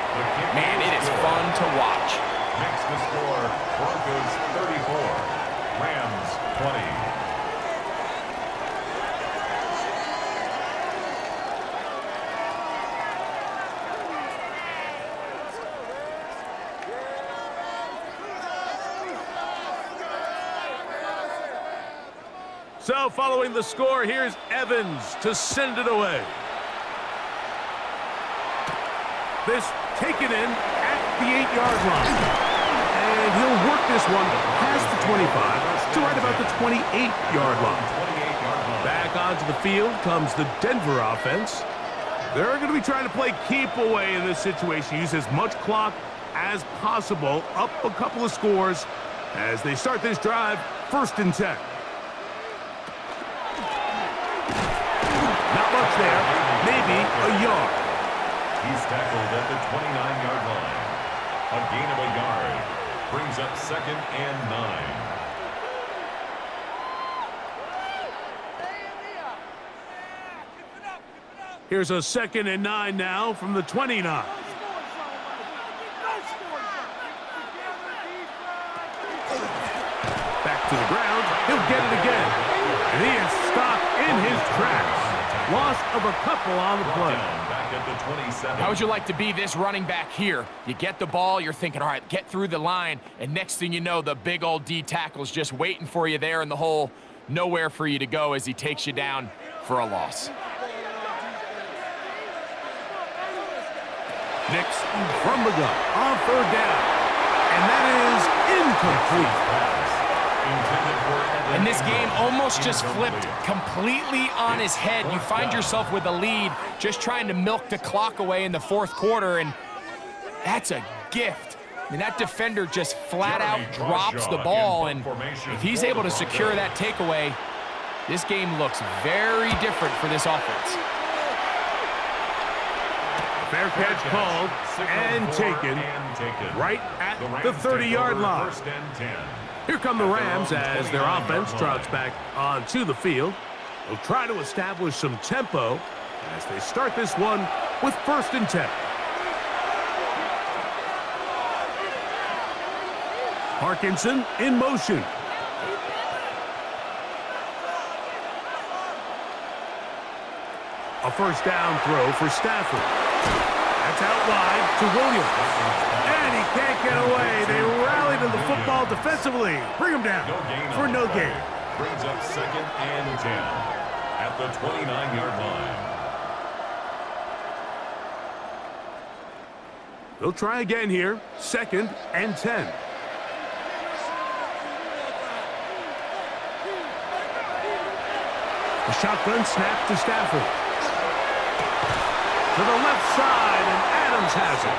man, it is fun to watch. Makes the score Broncos 34, Rams 20. So following the score, here's Evans to send it away. This taken in at the 8-yard line. And he'll work this one past the 25 to right about the 28-yard line. Back onto the field comes the Denver offense. They're going to be trying to play keep away in this situation. Use as much clock as possible, up a couple of scores as they start this drive, 1st and 10. Not much there, maybe a yard. He's tackled at the 29-yard line. A gain of a yard brings up 2nd and 9. Here's a 2nd and 9 now from the 29. Back to the ground. He'll get it again. And he is stopped in his tracks. Loss of a couple on the play. Back at the 27. How would you like to be this running back here? You get the ball, you're thinking, all right, get through the line, and next thing you know, the big old D tackle's just waiting for you there in the hole. Nowhere for you to go as he takes you down for a loss. Nix from the gun on 3rd down. And that is incomplete. And this game almost just flipped completely on his head. You find yourself with a lead, just trying to milk the clock away in the 4th quarter, and that's a gift. I mean, that defender just flat out drops the ball, and if he's able to secure that takeaway, this game looks very different for this offense. Fair catch called and taken right at the 30-yard line. Here come the Rams as their offense trots back onto the field. They'll try to establish some tempo as they start this one with 1st and 10. Parkinson in motion. A 1st down throw for Stafford. That's out wide to Williams. And he can't get away. They rally to the football defensively. Bring him down for no gain. Brings up 2nd and 10 at the 29-yard line. They'll try again here. 2nd and 10. The shotgun snap to Stafford. To the left side, and Adams has it.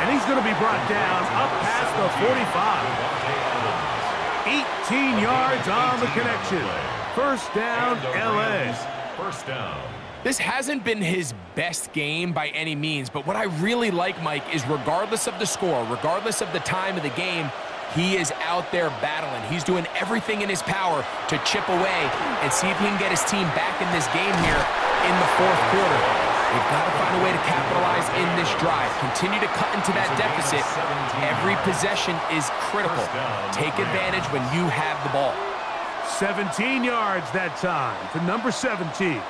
And he's going to be brought down up past the 45. 18 yards on the connection. First down, L.A. First down. This hasn't been his best game by any means, but what I really like, Mike, is regardless of the score, regardless of the time of the game, he is out there battling. He's doing everything in his power to chip away and see if he can get his team back in this game here in the fourth quarter. They've got to find a way to capitalize in this drive. Continue to cut into that deficit. Every possession is critical. Take advantage when you have the ball. 17 yards that time for number 17.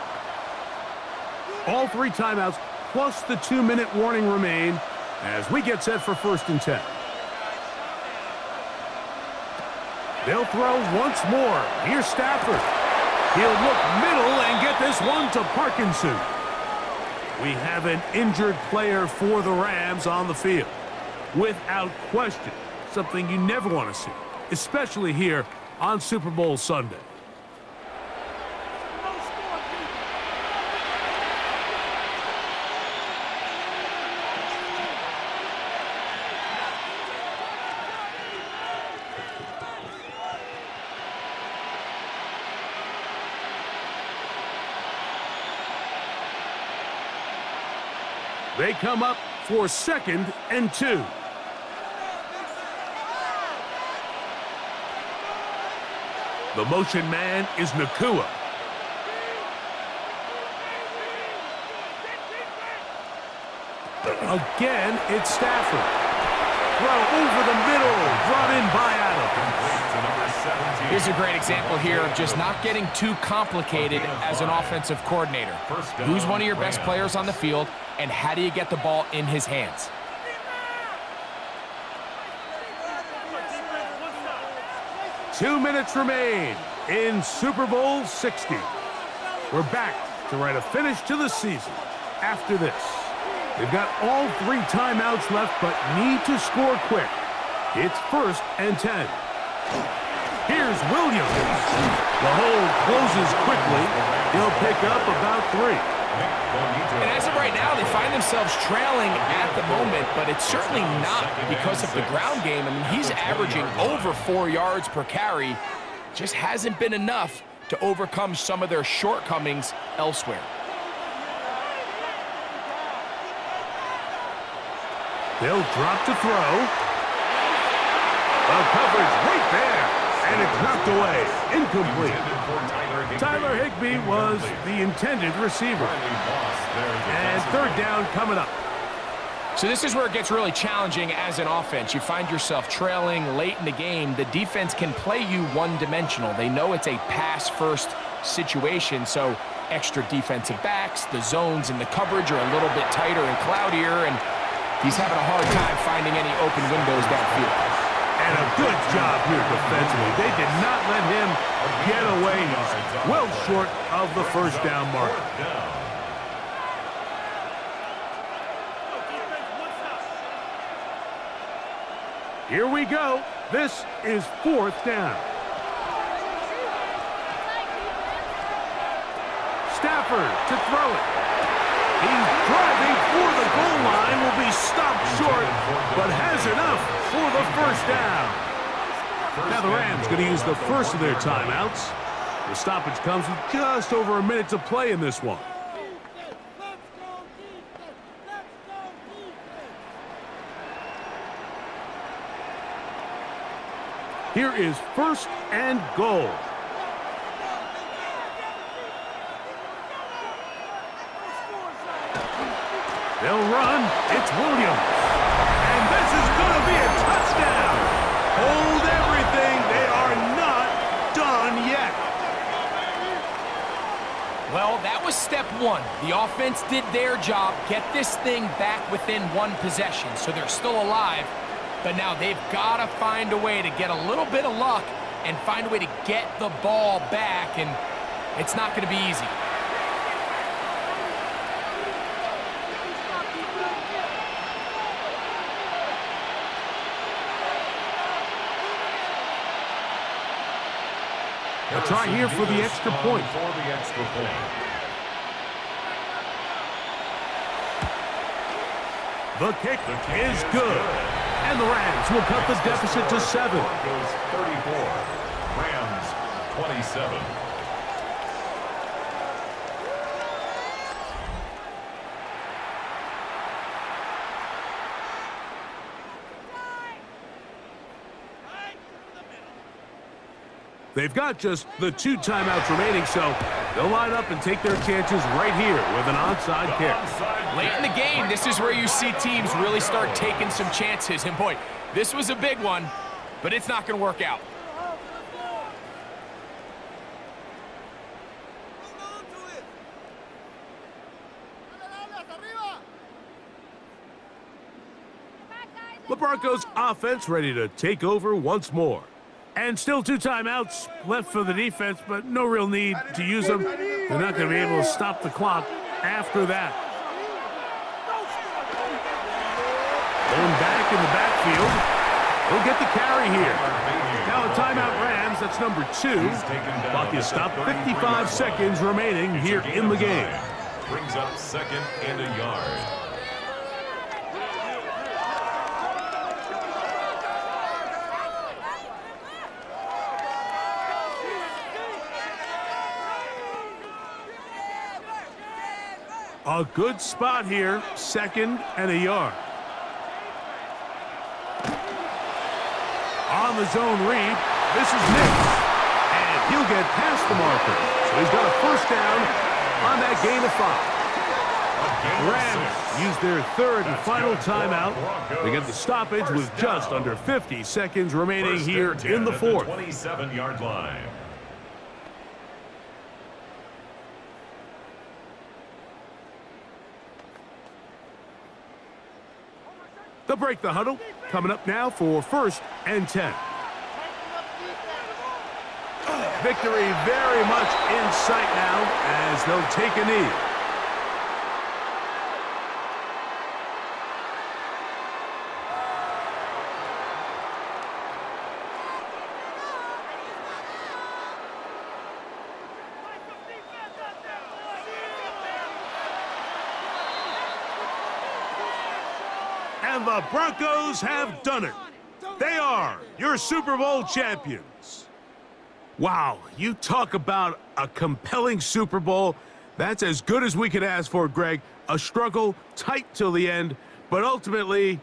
All 3 timeouts plus the 2-minute warning remain as we get set for 1st and 10. They'll throw once more. Here's Stafford. He'll look middle and get this one to Parkinson. We have an injured player for the Rams on the field. Without question, something you never want to see, especially here on Super Bowl Sunday. They come up for 2nd and 2. The motion man is Nakua. Again, it's Stafford. Throw over the middle, brought in by Adams. Here's a great example here of just not getting too complicated as an offensive coordinator. Who's one of your best players on the field, and how do you get the ball in his hands? Two minutes remain in Super Bowl 60. We're back to write a finish to the season after this. They've got all 3 timeouts left, but need to score quick. It's 1st and 10. Here's Williams. The hole closes quickly. He'll pick up about 3. And as of right now, they find themselves trailing at the moment, but it's certainly not because of the ground game. I mean, he's averaging over 4 yards per carry. Just hasn't been enough to overcome some of their shortcomings elsewhere. They'll drop to throw. The coverage right there, and it's knocked away. Incomplete. Tyler Higbee was the intended receiver. And 3rd down coming up. So this is where it gets really challenging as an offense. You find yourself trailing late in the game. The defense can play you one-dimensional. They know it's a pass-first situation, so extra defensive backs, the zones and the coverage are a little bit tighter and cloudier, and he's having a hard time finding any open windows downfield. And a good job here defensively. They did not let him get away. He's well short of the 1st down mark. Here we go. This is 4th down. Stafford to throw it. He's driving for the goal line, will be stopped short, but has enough for the 1st down. Now the Rams going to use the first of their timeouts. The stoppage comes with just over a minute to play in this one. Here is 1st and goal. They'll run. It's Williams. And this is going to be a touchdown. Hold everything. They are not done yet. Well, that was step 1. The offense did their job, get this thing back within 1 possession, so they're still alive. But now they've got to find a way to get a little bit of luck and find a way to get the ball back, and it's not going to be easy. A try here for the extra point. The kick is good. And the Rams will cut the deficit to 7. Broncos 34, Rams 27. They've got just the 2 timeouts remaining, so they'll line up and take their chances right here with an onside kick. Late in the game, this is where you see teams really start taking some chances. And boy, this was a big one, but it's not going to work out. The Broncos offense ready to take over once more. And still 2 timeouts left for the defense, but no real need to use them. They're not going to be able to stop the clock after that. Going back in the backfield. He'll get the carry here. Now a timeout Rams, that's number 2. Clock is stopped, 55 seconds remaining here in the game. Brings up 2nd and a yard. A good spot here, 2nd and a yard. On the zone read, this is Nix. And he'll get past the marker. So he's got a first down on that gain of 5. Rams use their 3rd and final timeout. They get the stoppage with just under 50 seconds remaining here in the 4th. 27-yard line. They'll break the huddle. Coming up now for 1st and 10. Victory very much in sight now as they'll take a knee. And the Broncos have done it. They are your Super Bowl champions. Wow, you talk about a compelling Super Bowl. That's as good as we could ask for, Greg. A struggle, tight till the end, but ultimately,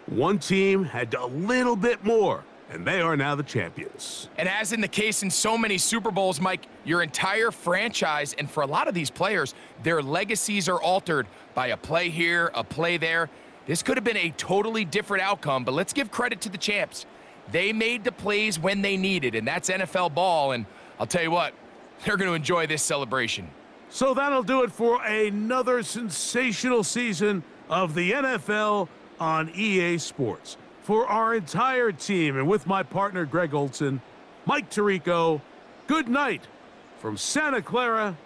one team had a little bit more, and they are now the champions. And as in the case in so many Super Bowls, Mike, your entire franchise, and for a lot of these players, their legacies are altered by a play here, a play there. This could have been a totally different outcome, but let's give credit to the champs. They made the plays when they needed, and that's NFL ball, and I'll tell you what, they're going to enjoy this celebration. So that'll do it for another sensational season of the NFL on EA Sports. For our entire team, and with my partner Greg Olson, Mike Tirico, good night from Santa Clara,